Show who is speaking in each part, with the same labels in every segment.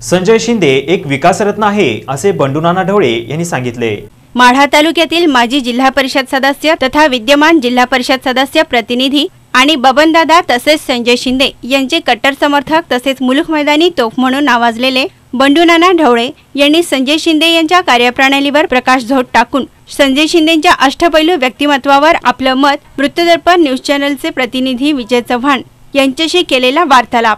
Speaker 1: संजय शिंदे एक विकासरत्न आहे असे बंडूनाना ढवळे यांनी सांगितले।
Speaker 2: माढा तालुक्यातील माजी जिल्हा परिषद सदस्य तथा विद्यमान जिल्हा परिषद सदस्य प्रतिनिधी आणि बबनदादा तसेच संजय शिंदे यांचे कट्टर समर्थक तसेच मुलुख मैदानी तोफ म्हणून नावाजलेले बंडूनाना ढवळे यांनी संजय शिंदे यांच्या कार्यप्रणालीवर प्रकाशझोत टाकून संजय शिंदेंच्या अष्टपैलू व्यक्तिमत्वावर आपलं मत वृत्तदर्पण न्यूज चॅनलचे प्रतिनिधी विजय चव्हाण यांच्याशी केलेला वार्तालाप।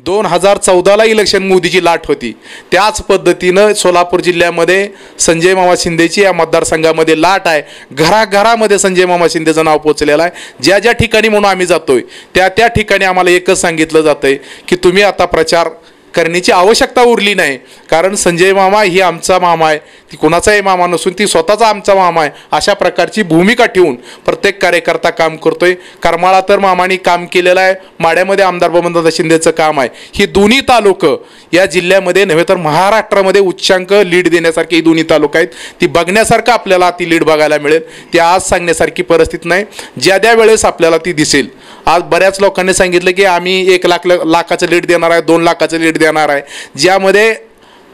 Speaker 3: 2014ला इलेक्शन मोदीची लाट होती, त्याच पद्धतीनं सोलापूर जिल्ह्यामध्ये संजय मामा शिंदेची या मतदारसंघामध्ये लाट आहे। घराघरामध्ये संजय मामा शिंदेचं नाव पोचलेलं आहे। ज्या ज्या ठिकाणी म्हणून आम्ही जातोय त्या ठिकाणी आम्हाला एकच सांगितलं जातंय की तुम्ही आता प्रचार करण्याची आवश्यकता उरली नाही, कारण संजय मामा ही आमचा मामा आहे, ती कोणाचाही मामा नसून ती स्वतःचा आमचा मामा आहे। अशा प्रकारची भूमिका ठेवून प्रत्येक कार्यकर्ता काम करतोय। करमाळा तर मामानी काम केलेलं आहे, माड्यामध्ये आमदार बबनदादा शिंदेचं काम आहे। ही दोन्ही तालुकं या जिल्ह्यामध्ये नव्हे तर महाराष्ट्रामध्ये उच्चांक लीड देण्यासारखे ही दोन्ही तालुका आहेत। ती बघण्यासारखं आपल्याला ती लीड बघायला मिळेल, ती आज सांगण्यासारखी परिस्थिती नाही, ज्या वेळेस आपल्याला ती दिसेल। आज बऱ्याच लोकांनी सांगितलं की आम्ही 1 लाखाचं लीड देणार आहे, 2 लाखाचं लीड देणार आहे, ज्यामध्ये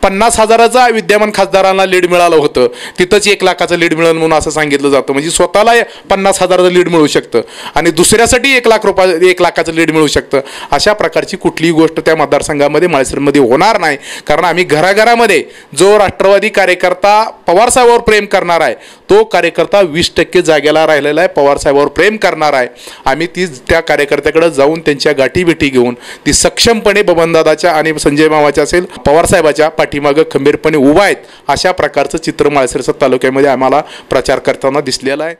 Speaker 3: 50,000चा विद्यमान खासदारांना लीड मिळालं होतं, तिथंच 1 लाखाचं लीड मिळेल म्हणून असं सांगितलं जातं। म्हणजे स्वतःला 50,000चं लीड मिळू शकतं आणि दुसऱ्यासाठी 1 लाखाचं लीड मिळू शकतं। अशा प्रकारची कुठलीही गोष्ट त्या मतदारसंघामध्ये माळशिरसमध्ये होणार नाही, कारण आम्ही घराघरामध्ये जो राष्ट्रवादी कार्यकर्ता पवारसाहेबांवर प्रेम करणार आहे तो कार्यकर्ता 20% जागेला राहिलेला आहे, पवारसाहेबांवर प्रेम करणार आहे। आम्ही त्या कार्यकर्त्याकडे जाऊन त्यांच्या गाठीभेटी घेऊन ती सक्षमपणे बबनदादाच्या आणि संजय मामाच्या असेल पवारसाहेबाच्या पाठीमागे खंबीरपणे उभा आहेत। अशा प्रकारचं चित्र माळशिरस तालुक्यामध्ये आम्हाला प्रचार करताना दिसलेलं आहे।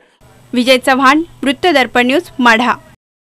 Speaker 2: विजय चव्हाण, वृत्तदर्पण न्यूज, माढा।